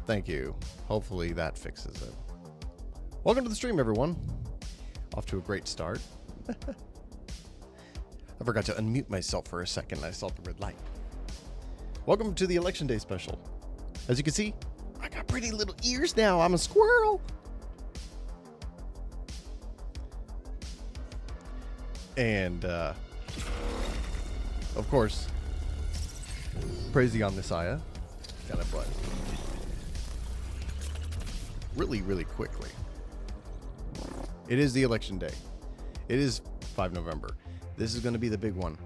Thank you. Hopefully that fixes it. Welcome to the stream, everyone. Off to a great start. I forgot to unmute myself for a second. I saw the red light. Welcome to the Election Day special. As you can see, I got pretty little ears now. I'm a squirrel. And, of course, praise the Omnissiah. Got a button. Really quickly. It is the election day. It is 5 November. This is going to be the big one.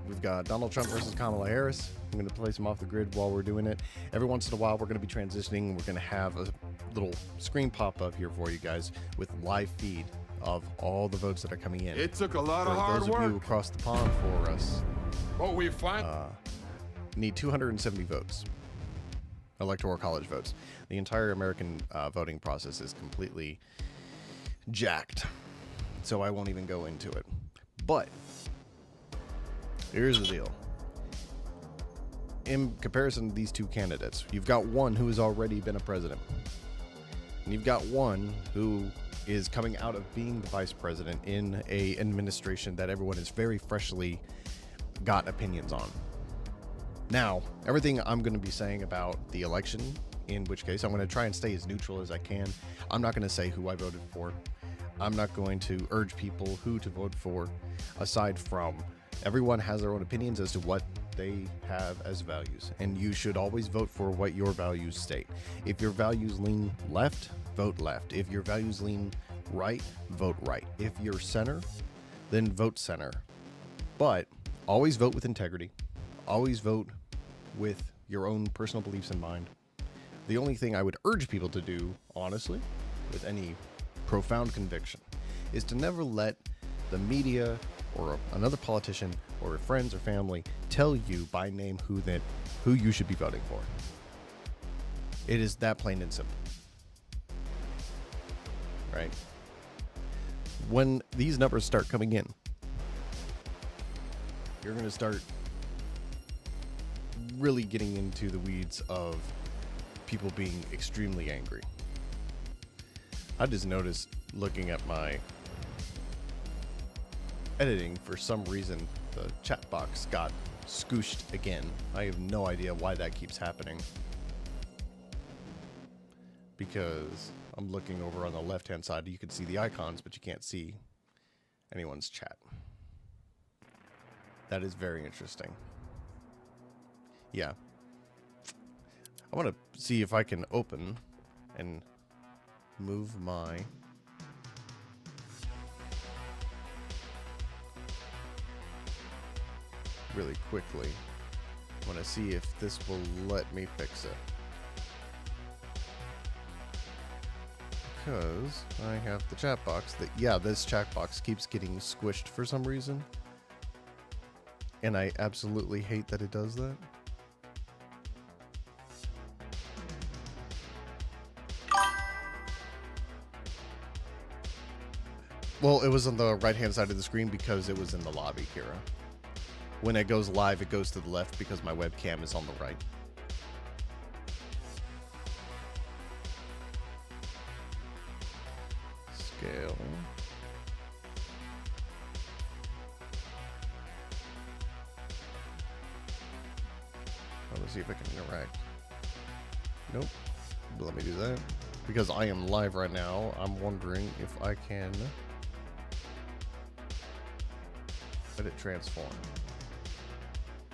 We've got Donald Trump versus Kamala Harris. I'm going to place them off the grid while we're doing it. Every once in a while, we're going to be transitioning. We're going to have a little screen pop up here for you guys with live feed of all the votes that are coming in. It took a lot of hard work. For those of you across the pond for us, but we find need 270 votes. Electoral college votes. The entire American voting process is completely jacked, so I won't even go into it. But here's the deal. In comparison to these two candidates, you've got one who has already been a president, and you've got one who is coming out of being the vice president in an administration that everyone is very freshly got opinions on. Now, everything I'm going to be saying about the election, in which case I'm going to try and stay as neutral as I can. I'm not going to say who I voted for. I'm not going to urge people who to vote for, aside from everyone has their own opinions as to what they have as values. And you should always vote for what your values state. If your values lean left, vote left. If your values lean right, vote right. If you're center, then vote center. But always vote with integrity. Always vote with your own personal beliefs in mind. The only thing I would urge people to do, honestly, with any profound conviction, is to never let the media or another politician or friends or family tell you by name who you should be voting for. It is that plain and simple. Right? When these numbers start coming in, you're going to start really getting into the weeds of people being extremely angry. I just noticed looking at my editing, for some reason the chat box got scooshed again. I have no idea why that keeps happening, because I'm looking over on the left hand side. You can see the icons, but you can't see anyone's chat. That is very interesting. Yeah. I want to see if I can open and move my really quickly. I want to see if this will let me fix it, because I have the chat box that, yeah, this chat box keeps getting squished for some reason, and I absolutely hate that it does that. Well, it was on the right-hand side of the screen because it was in the lobby, Kira. When it goes live, it goes to the left because my webcam is on the right. Scale. Let's see if I can interact. Nope. Let me do that. Because I am live right now, I'm wondering if I can let it transform.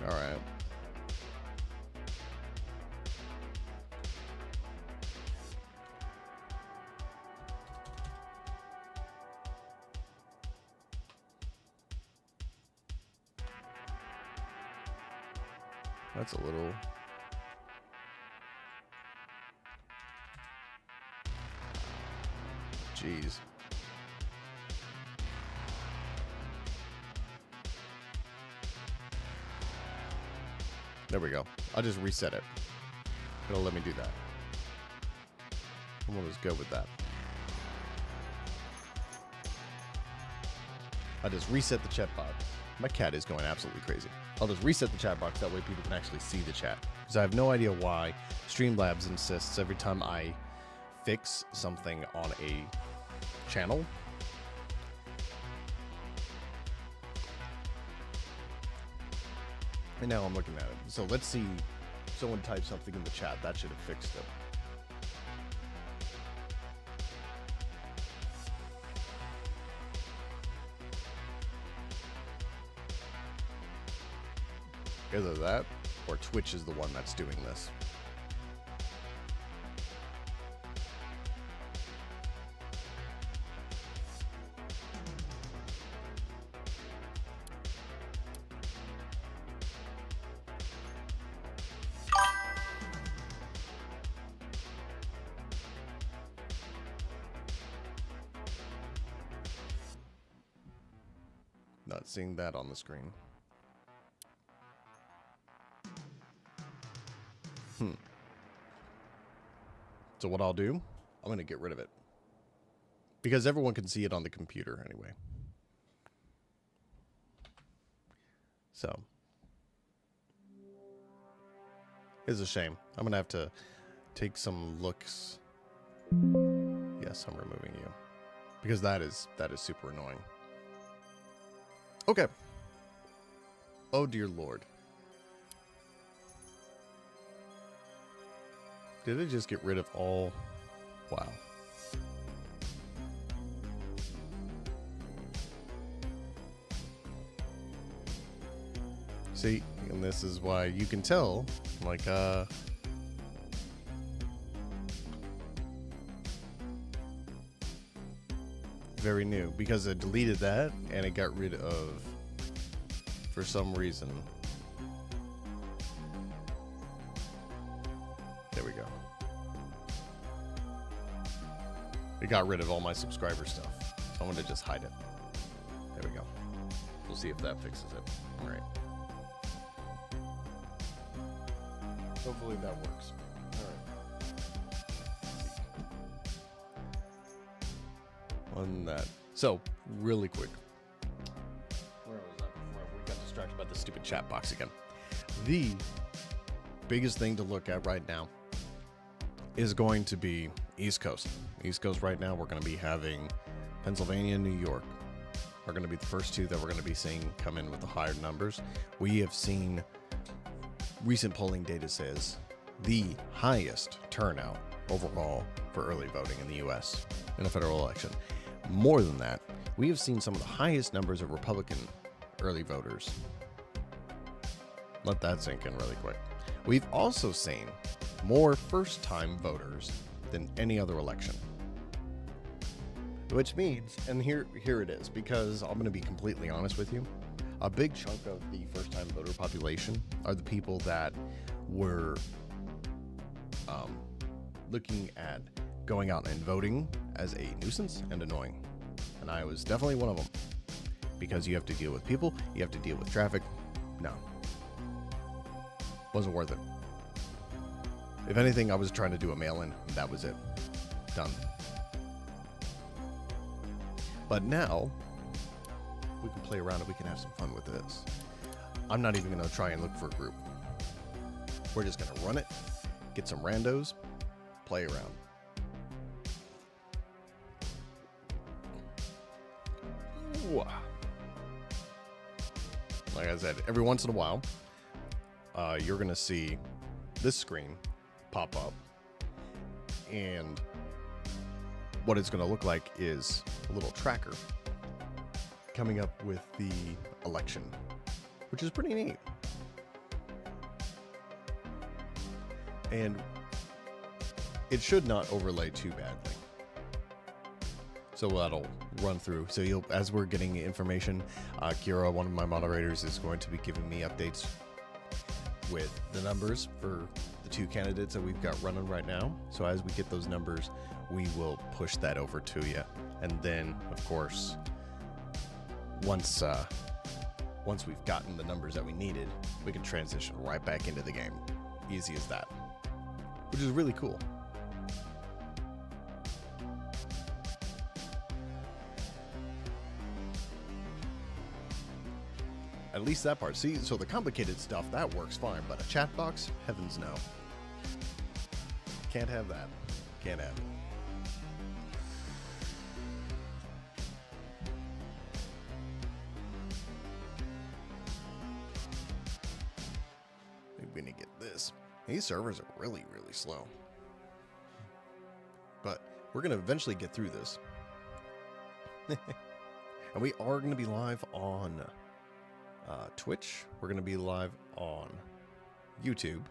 Alright. That's a little... Jeez. There we go. I'll just reset it. It'll let me do that. We'll just go with that. I just reset the chat box. My cat is going absolutely crazy. I'll just reset the chat box, that way people can actually see the chat. Because I have no idea why Streamlabs insists every time I fix something on a channel, and now I'm looking at it. So let's see, someone type something in the chat. That should have fixed it. Either that, or Twitch is the one that's doing this. Not seeing that on the screen. So what I'll do, I'm going to get rid of it. Because everyone can see it on the computer anyway. So. It's a shame. I'm going to have to take some looks. Yes, I'm removing you. Because that is super annoying. Okay. Oh dear Lord. Did it just get rid of all? Wow. See, and this is why you can tell, like, very new, because it deleted that and it got rid of, for some reason. There we go. It got rid of all my subscriber stuff. So I'm going to just hide it. There we go. We'll see if that fixes it. All right. Hopefully that works. All right. On that. So, really quick. Where was that before we got distracted by the stupid chat box again? The biggest thing to look at right now is going to be East Coast. East Coast right now, we're going to be having Pennsylvania and New York are going to be the first two that we're going to be seeing come in with the higher numbers. We have seen recent polling data says the highest turnout overall for early voting in the U.S. in a federal election. More than that, we have seen some of the highest numbers of Republican early voters. Let that sink in really quick. We've also seen more first-time voters than any other election. Which means, and here it is, because I'm going to be completely honest with you, a big chunk of the first-time voter population are the people that were looking at going out and voting as a nuisance and annoying. And I was definitely one of them. Because you have to deal with people, you have to deal with traffic. No. Wasn't worth it. If anything, I was trying to do a mail-in, and that was it. Done. But now, we can play around and we can have some fun with this. I'm not even going to try and look for a group. We're just going to run it, get some randos, play around. Ooh. Like I said, every once in a while, you're going to see this screen pop up. And what it's going to look like is a little tracker coming up with the election, which is pretty neat. And it should not overlay too badly. So that'll run through. So you'll, as we're getting information, Kira, one of my moderators, is going to be giving me updates with the numbers for the two candidates that we've got running right now. So as we get those numbers, we will push that over to you. And then, of course, once we've gotten the numbers that we needed, we can transition right back into the game. Easy as that, which is really cool. At least that part. See, so the complicated stuff, that works fine, but a chat box, heavens no. Can't have that. Can't have it. Maybe we need to get this. These servers are really, really slow. But we're going to eventually get through this. And we are going to be live on Twitch. We're going to be live on YouTube.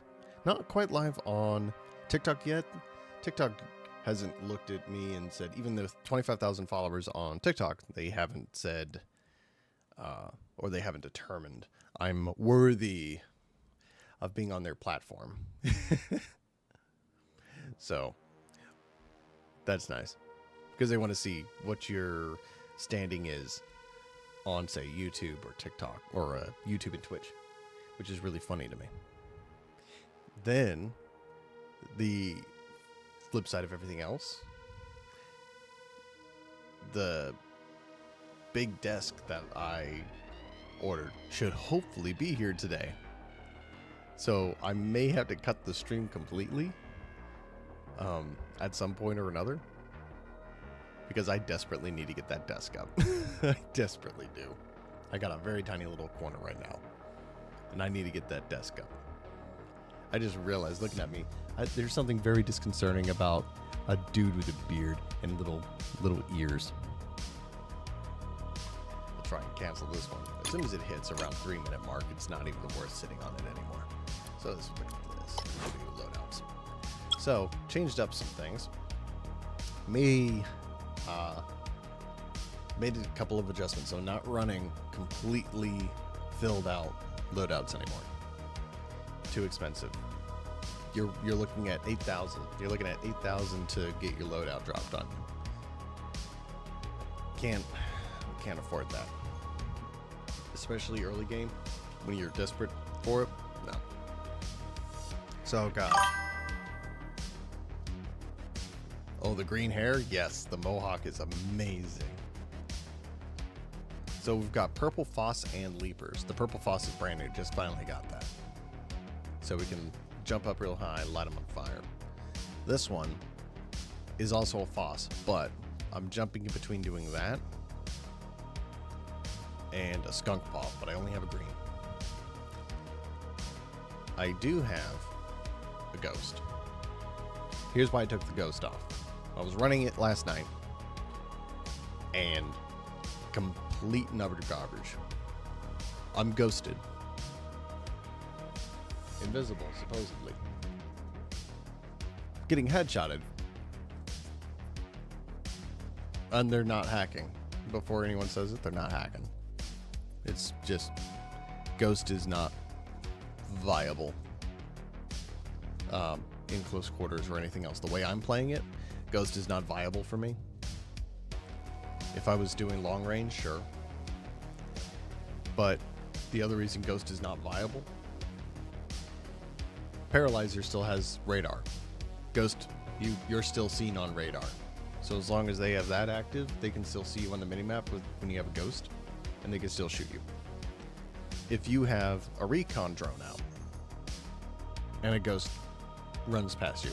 Not quite live on TikTok yet. TikTok hasn't looked at me and said, even though 25,000 followers on TikTok, they haven't said, or they haven't determined I'm worthy of being on their platform. So that's nice, because they want to see what your standing is on, say, YouTube or TikTok, or YouTube and Twitch, which is really funny to me. Then the flip side of everything else, the big desk that I ordered should hopefully be here today. So I may have to cut the stream completely at some point or another, because I desperately need to get that desk up. I desperately do. I got a very tiny little corner right now, and I need to get that desk up. I just realized, looking at me, there's something very disconcerting about a dude with a beard and little ears. I'll try and cancel this one. As soon as it hits around 3-minute mark, it's not even worth sitting on it anymore. So let's look at this. New loadouts. So changed up some things. Made a couple of adjustments. So not running completely filled out loadouts anymore. Too expensive. You're looking at 8,000. You're looking at 8,000 to get your loadout dropped on you. Can't afford that. Especially early game when you're desperate for it. No. So God. Oh, the green hair? Yes, the mohawk is amazing. So we've got purple foss and leapers. The purple foss is brand new. Just finally got that. So we can jump up real high, light them on fire. This one is also a foss, but I'm jumping in between doing that and a skunk paw, but I only have a green. I do have a ghost. Here's why I took the ghost off. I was running it last night, and complete and utter garbage. I'm ghosted. Invisible, supposedly. Getting headshotted. And they're not hacking. Before anyone says it, they're not hacking. It's just, Ghost is not viable in close quarters or anything else. The way I'm playing it, Ghost is not viable for me. If I was doing long range, sure. But the other reason Ghost is not viable, Paralyzer still has radar. Ghost, you're still seen on radar. So as long as they have that active, they can still see you on the minimap when you have a Ghost, and they can still shoot you. If you have a recon drone out, and a Ghost runs past you,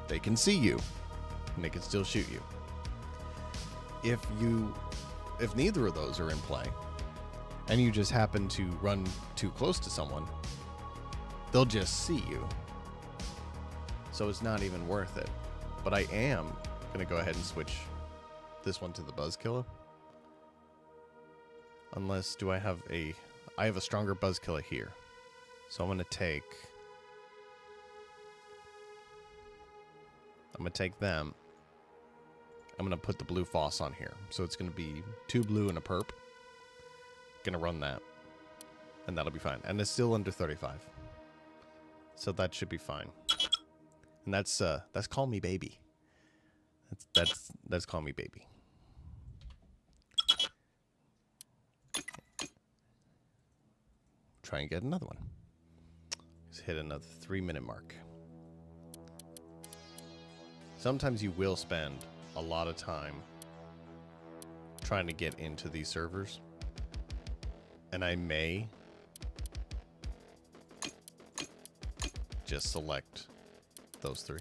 they can see you, and they can still shoot you. If neither of those are in play, and you just happen to run too close to someone, they'll just see you. So it's not even worth it. But I am going to go ahead and switch this one to the Buzzkiller. Unless, I have a stronger Buzzkiller here. So I'm going to take them. I'm going to put the blue foss on here. So it's going to be 2 blue and a perp. Going to run that. And that'll be fine. And it's still under 35. So that should be fine. And that's Call Me Baby. That's Call Me Baby. Try and get another one. Just hit another 3-minute mark. Sometimes you will spend a lot of time trying to get into these servers, and I may just select those 3.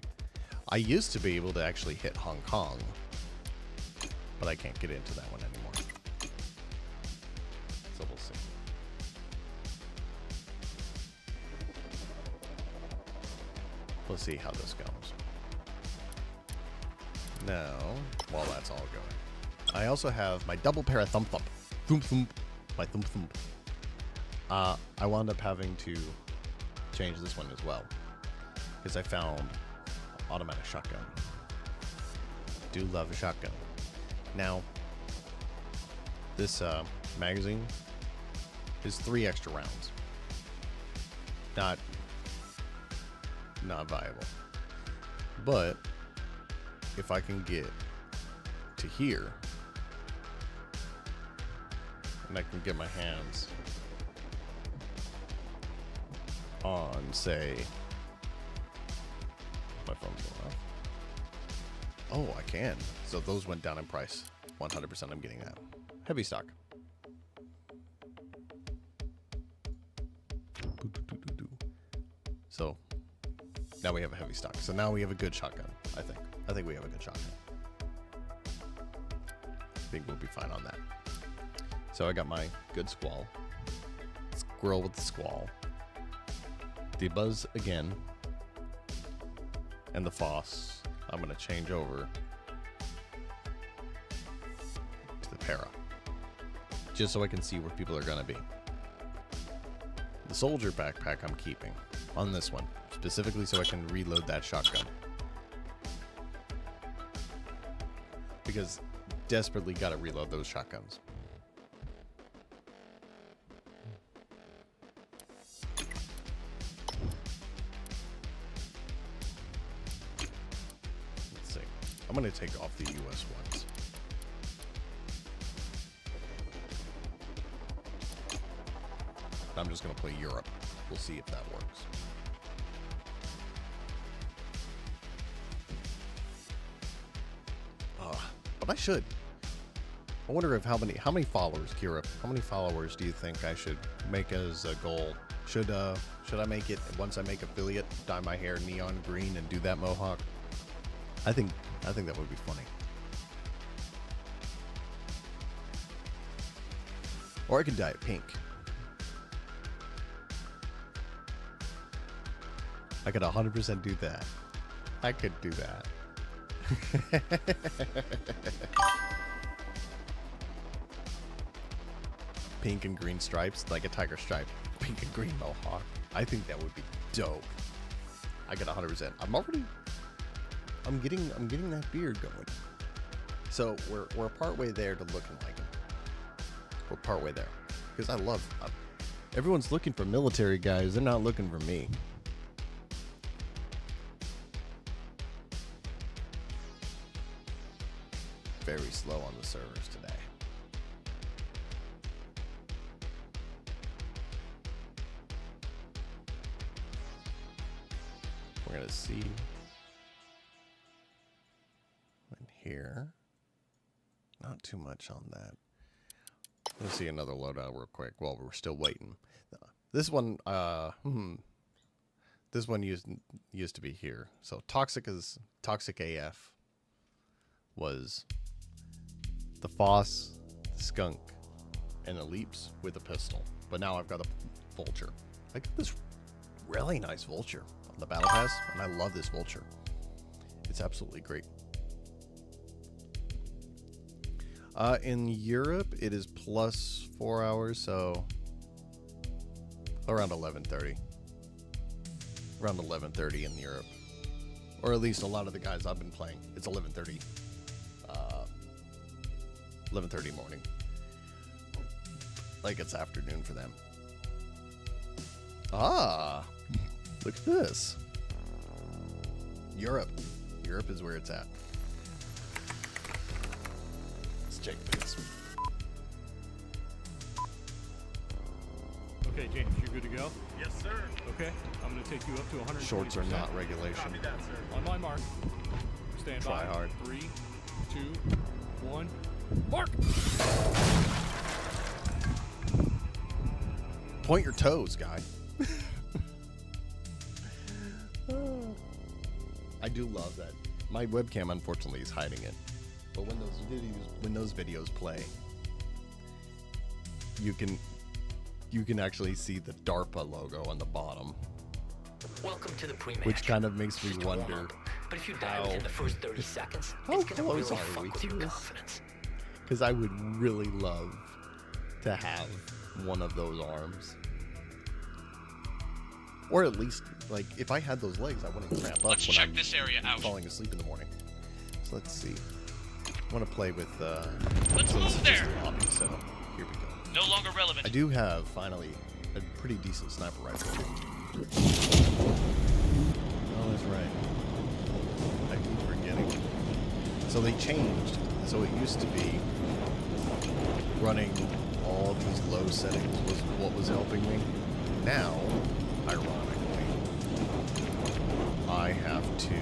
I used to be able to actually hit Hong Kong, but I can't get into that one anymore. So we'll see. Let's see how this goes. Now, while that's all going, I also have my double pair of thump thump. Thump thump. My thump thump. I wound up having to change this one as well, because I found automatic shotgun. Do love a shotgun. Now, this magazine is 3 extra rounds. Not viable. But if I can get to here, and I can get my hands on, say, my phone's going off. Oh, I can. So those went down in price. 100% I'm getting that. Heavy stock. So now we have a heavy stock. So now we have a good shotgun, I think. I think we have a good shotgun. I think we'll be fine on that. So I got my good squall. Squirrel with the squall. The buzz again. And the Foss, I'm going to change over to the para, just so I can see where people are going to be. The soldier backpack I'm keeping on this one, specifically so I can reload that shotgun. Because desperately got to reload those shotguns. I'm going to take off the US ones. I'm just going to play Europe. We'll see if that works. But I should. I wonder if how many followers, Kira, how many followers do you think I should make as a goal? Should I make it, once I make affiliate, dye my hair neon green and do that mohawk? I think that would be funny. Or I could dye it pink. I could 100% do that. I could do that. Pink and green stripes, like a tiger stripe. Pink and green mohawk. I think that would be dope. I could 100%. I'm getting that beard going. So we're partway there to looking like him. We're partway there. Because everyone's looking for military guys. They're not looking for me. Very slow on the servers today. We're gonna see. Here, not too much on that. Let's see another loadout real quick while we're still waiting. This one used to be here. So toxic AF was the Foss, the Skunk, and the Leaps with a pistol. But now I've got a Vulture. I got this really nice Vulture on the Battle Pass, and I love this Vulture. It's absolutely great. In Europe, it is plus 4 hours, so around 11:30. Around 11:30 in Europe, or at least a lot of the guys I've been playing. It's 11:30. 11:30 morning. Like it's afternoon for them. Ah, look at this. Europe. Europe is where it's at. Check this. Okay, James, you're good to go? Yes, sir. Okay, I'm going to take you up to 100. Shorts are not regulation. Copy that, sir. On my mark. Stand Try by. hard. 3, 2, 1. Mark! Point your toes, guy. do love that. My webcam, unfortunately, is hiding it. But when those videos play, you can actually see the DARPA logo on the bottom. Welcome to the pre-match. Which kind of makes me Just a wonder warm-up. But if you die within the first 30 seconds, how it's gonna really close are we fuck with to your this? confidence. Because I would really love to have one of those arms. Or at least, like, if I had those legs, I wouldn't cramp up Let's when check I'm this area out. falling asleep in the morning. So let's see. I want to play with, Let's so this move is just there. a lobby setup. Here we go. No longer relevant. I do have, finally, a pretty decent sniper rifle. Oh, that's right. I keep forgetting. So they changed. So it used to be running all these low settings was what was helping me. Now, ironically, I have to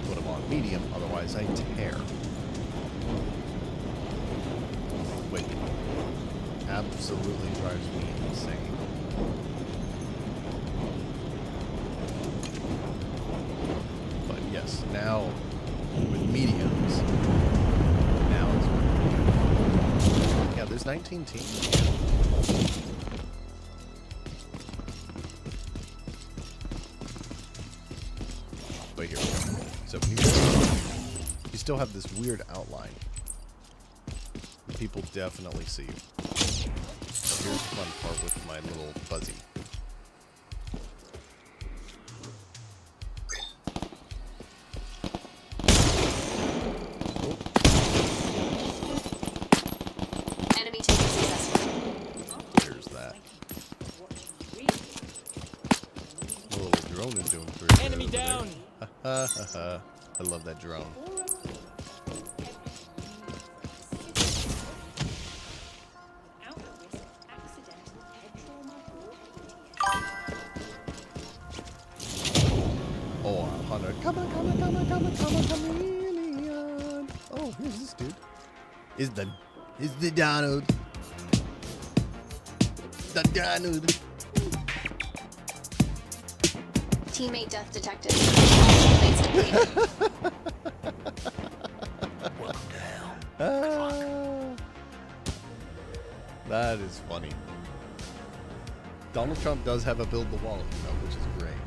put them on medium, otherwise I tear. Which absolutely drives me insane. But yes, now with mediums, now it's working. Yeah, there's 19 teams. But here we go. So when you still have this weird outline. People definitely see you. So here's the fun part with my little fuzzy. Enemy taken successfully. There's that. The little drone is doing pretty good. Enemy over there. down. I love that drone. Oh, Hunter. Come on, chameleon. Oh, here's this dude. Is the Donald. The Donald. Teammate death detected. All teammates depleted. Welcome to hell. That is funny. Donald Trump does have a build the wall, which is great.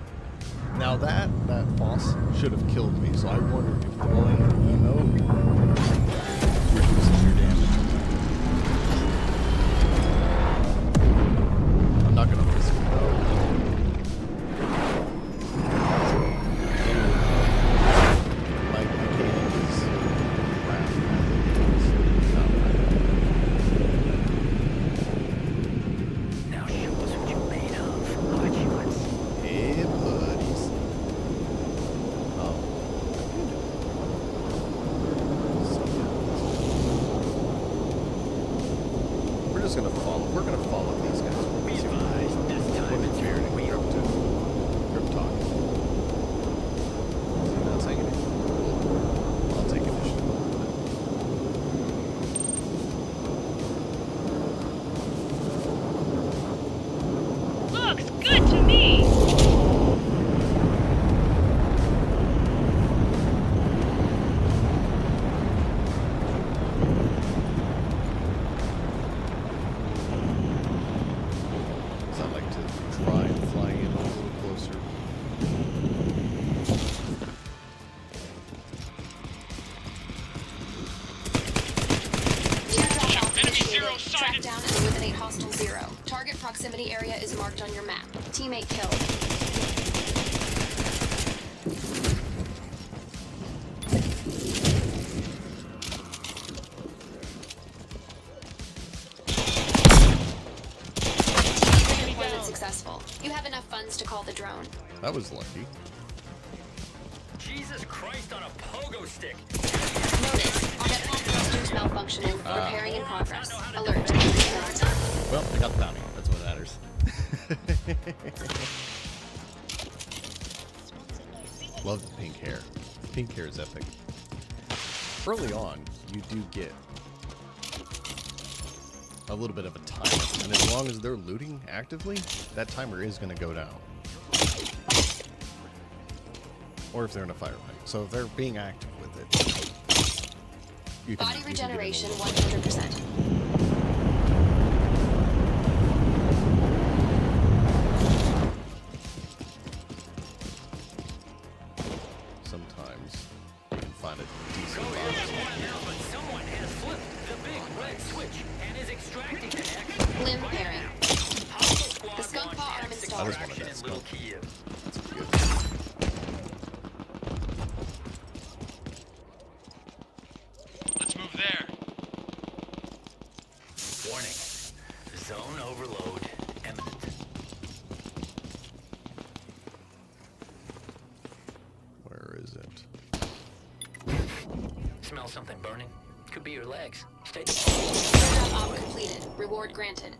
Now that boss should have killed me, so I wonder if throwing an emote reduces your damage. I'm not gonna risk it though. My game is crap. Now show us what you're made of. Hot shots. Hey, buddies. Oh. We're just gonna follow. We're gonna follow these guys. Be advised, this time it's Weird. real. Grip talk. Not taking it. I'll take initiative. Looks good to me. So I like to try and fly in a little closer. Teardrop off Enemy initiated. zero Track sighted. down and eliminate hostile zero. Target proximity area is marked on your map. Teammate killed. Deployment successful. You have enough funds to call the drone. That was lucky. Jesus Christ on a pogo stick. Notice. Jetpack thrusters malfunctioning. Repairing in progress. Alert. Well, I got the bounty. That's what matters. Love the pink hair. Pink hair is epic. Early on, you do get a little bit of a timer, and as long as they're looting actively, that timer is going to go down. or if they're in a firefight. So if they're being active with it, you can, Body you can give them a regeneration little- 100%. Sometimes you can find a decent box. Someone has flipped the big red switch and is extracting an action. Limb pairing. The skunk paw arm I installed. just wanted that in Little skunk. Kiev. That's good. Let's move there. Warning. Zone overload imminent. Where is it? Smell something burning? Could be your legs. Stay. Airdrop op completed. Reward granted.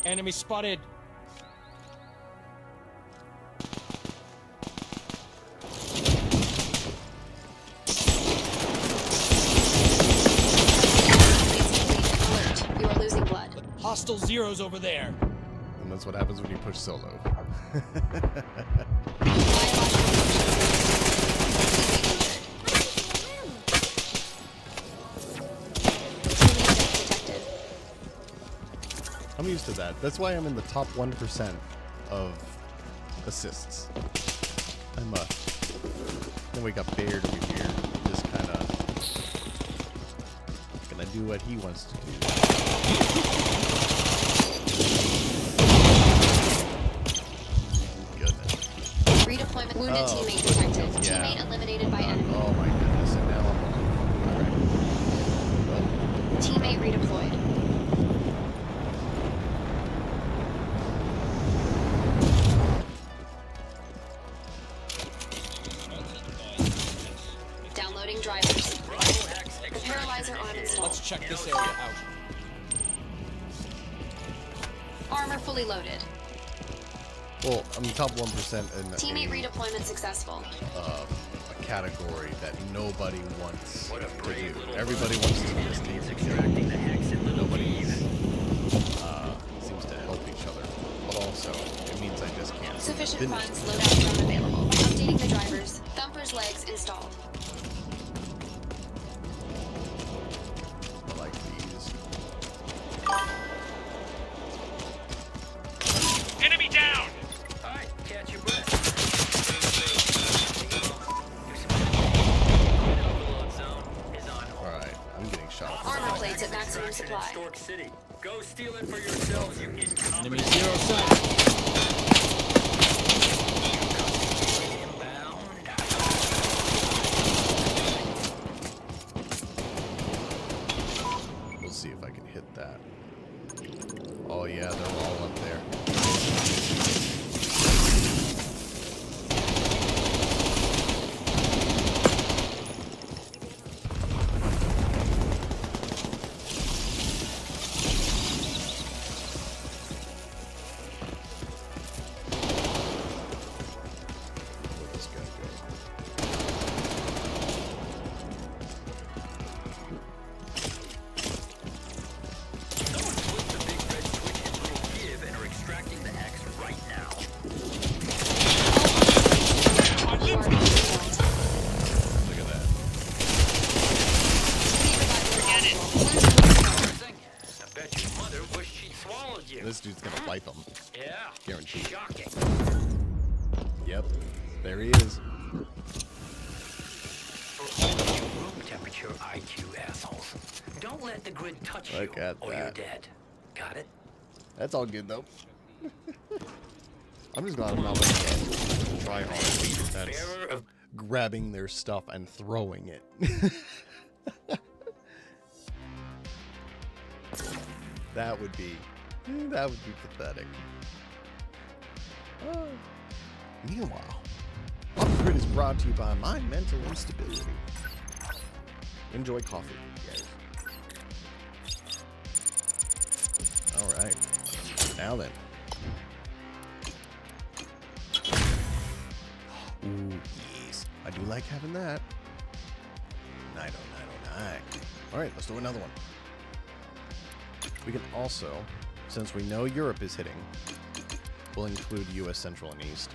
Enemy spotted. Alert. You are losing blood. Hostile zeros over there. And that's what happens when you push solo. I'm used to that. That's why I'm in the top 1% of assists. Then we got Baird over here, just kind of gonna do what he wants to do. Goodness. Redeployment. Wounded teammate detected. Yeah. Teammate eliminated by enemy. Oh my goodness, and now I'm alone. Alright. Teammate redeployed. Downloading drivers. The paralyzer arm installed. Let's check this area out. Armor fully loaded. Well, I'm top 1% in Teammate redeployment successful. a category that nobody wants What a to brave do. little Everybody wants to just take the kill. extracting the hex in Little Nobody Kiev. seems to help each other. But also, it means I just can't Sufficient finish. funds. Loadout drone available. Updating the drivers. Thumper's legs installed. I like these. Enemy down! Alright, catch your breath. Overload zone is on hold. Alright, I'm getting shot. Armor plates at maximum Extraction in supply. Stork City. Go steal it for yourselves, you Enemy incompetent. zero sight. Inbound. We'll see if I can hit that. Oh yeah, they're all up there. Where'd this guy go? Someone flipped the big red switch in Little Kiev and are extracting the hex right now. You are being killed. Look at that. Forget it. Thing. I bet your mother wished she'd swallowed you. This dude's gonna wipe him. Yeah. Guaranteed. Shocking. Yep. There he is. Room temperature IQ assholes. Don't let the grid touch Look you at or you're that. dead. Got it? That's all good though. I'm just glad I'm not like a try hard that's Bearer of grabbing their stuff and throwing it. That would be pathetic. Meanwhile, Upgrade is brought to you by my mental instability. Enjoy coffee, guys. Alright. Now then. Ooh, yes. I do like having that. 90909. Alright, let's do another one. We can also, since we know Europe is hitting, we'll include US Central and East.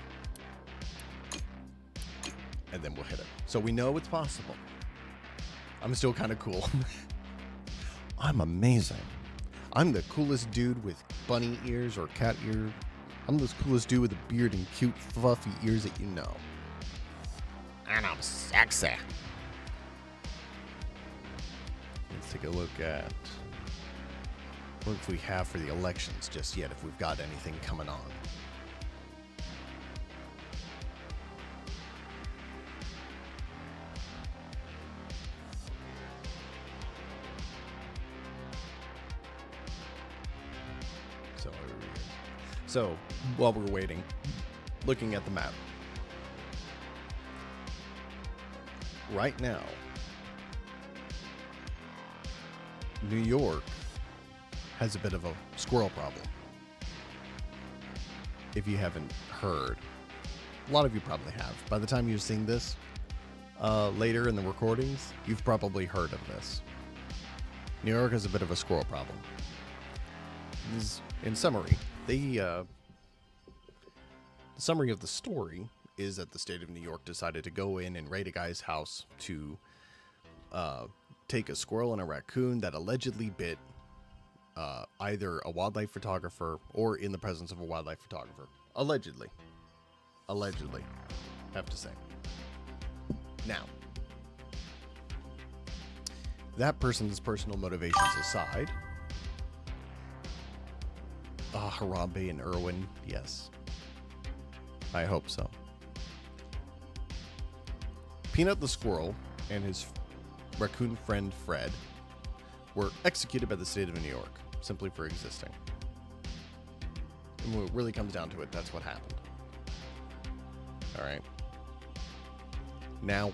and then we'll hit it. So we know it's possible. I'm still kind of cool. I'm amazing. I'm the coolest dude with bunny ears or cat ear. I'm the coolest dude with a beard and cute, fluffy ears that you know. And I'm sexy. Let's take a look at what if we have for the elections just yet, if we've got anything coming on. So, while we're waiting, looking at the map. Right now, New York has a bit of a squirrel problem. If you haven't heard, a lot of you probably have. By the time you're seeing this later in the recordings, you've probably heard of this. New York has a bit of a squirrel problem. In summary, the summary of the story is that the state of New York decided to go in and raid a guy's house to take a squirrel and a raccoon that allegedly bit either a wildlife photographer or in the presence of a wildlife photographer. Allegedly, have to say. Now, that person's personal motivations aside, Harambe and Irwin, yes. I hope so. Peanut the squirrel and his raccoon friend Fred were executed by the state of New York simply for existing. And when it really comes down to it, that's what happened. All right. Now,